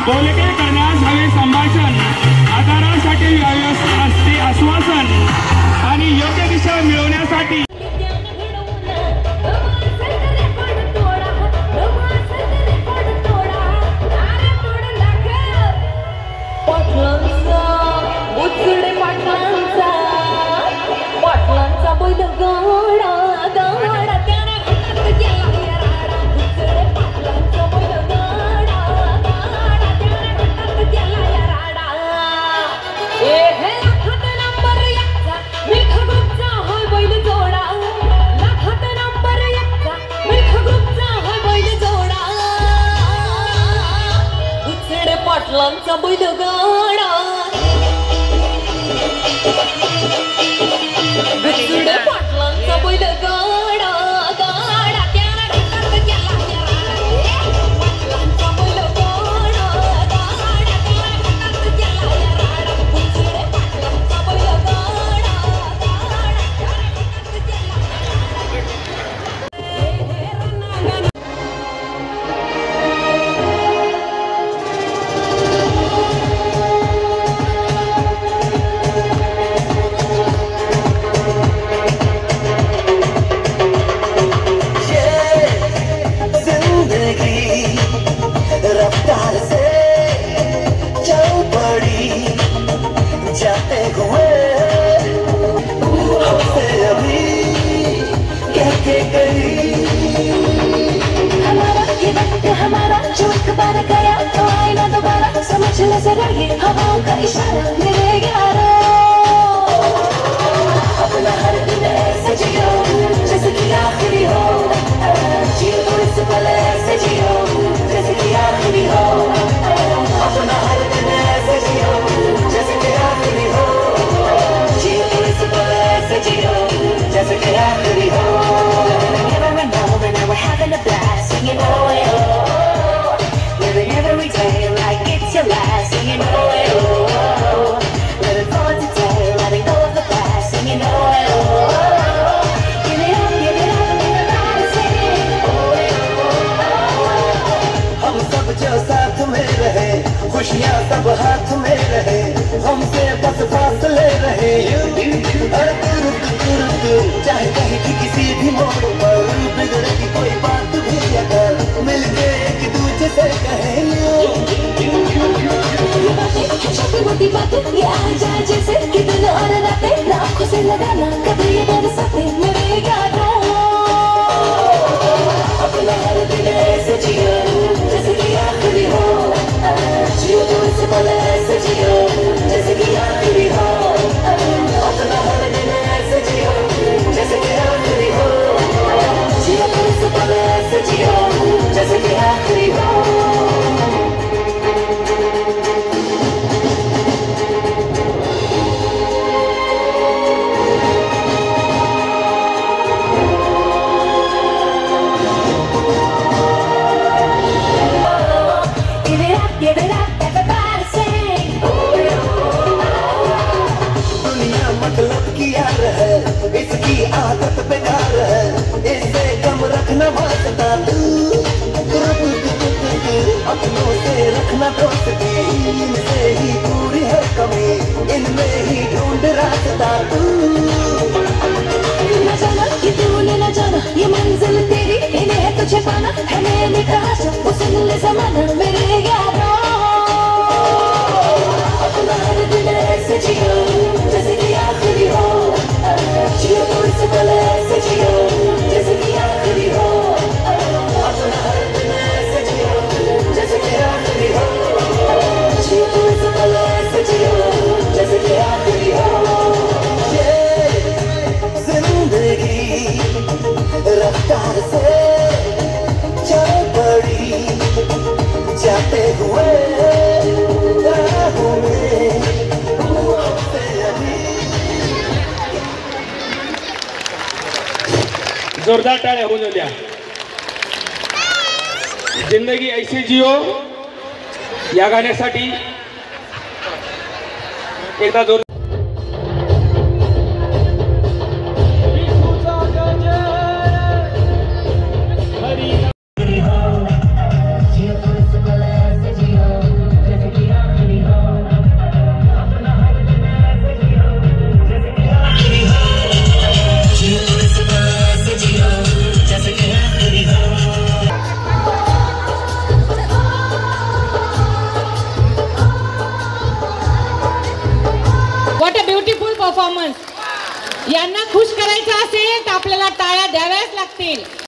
बोलके करण्यास हवे संभाषण, आधारासाठी असते आश्वासन आणि योग्य दिशा मिळवण्यासाठी पाटलांचा बैल गाडा गुजडे पाटलांचा बैल गाडा गाडा त्याला ढकलत गेला पाटलांचा बैल गाडा गाडा त्याला ढकलत गेला गुजडे पाटलांचा बैल गाडा गाडा त्याला ढकलत गेला हमारा जो एक बार गया तो आए ना दोबारा, समझ ले जरा ये हवाओं का इशारा मेरे यारो। अपना हर दिन ऐसे जियो जैसे कि आखिरी हो, जियो तो इस पल ऐसे जियो जैसे कि आखिरी हो। अपना हर दिन ऐसे जियो जैसे कि आखिरी हो, जियो तो इस पल ऐसे जियो जैसे कि आखिरी हो। We're having a blast singing oh hey oh, living every day like it's your last singing oh hey oh, living for today, letting go of the past singing oh hey oh, give it up and everybody singing oh hey oh। हम सब जो साथ में रहे, खुशियाँ सब हाथ में रहे, हमसे बस फासले रहे, चाहे कहीं की किसी भी मोड़ पर बिगड़े की कोई बात भी अगर मिल के एक दूसरे से कहे छोटी मोटी बातें ये आ जाए जैसे कि दिन और रातें आँखों से लगाना कभी ये बरसाते मेरे यारों। अपना हर दिन ऐसे जियो जैसे कि आखिरी हो, जियो तो इस पल ऐसे जियो जैसे कि आखिरी हो। अपना हर दिन ऐसे जियो जैसे कि आखिरी हो, जियो तो इस पल ऐसे जियो जैसे कि आखिरी हो। Give it up, everybody sing. दुनिया मतलब की यार है, इसकी आदत बेकार है, इससे कम रखना वास्ता तू, अपनों से रखना दोस्ती, इनसे ही पूरी है कमी, इनमें ही ढूंढ रास्ता तू। न जाना ये तूने न जाना ये मंजिल तेरी, इन्हें है तुझे पाना है मैंने कहा वो सुन ले ज़माना मेरे यारों। अपना हर दिन ऐसे जियो जैसे कि आखिरी हो, जियो तो इस पल ऐसे जियो जैसे कि आखिरी हो। अपना हर दिन ऐसे जियो जैसे कि आखिरी हो, जियो तो इस पल ऐसे जियो जैसे कि आखिरी हो। ये जिंदगी रफ्तार से चल पड़ी जाते हुए राहों में जोरदार टाळ्या होऊ द्या। जिंदगी ऐसी जियो या गाण्यासाठी एकदा जोर परफॉर्मन्स. यांना खुश करायचं असेल तर आपल्याला टाळ्या द्याव्याच लागतील.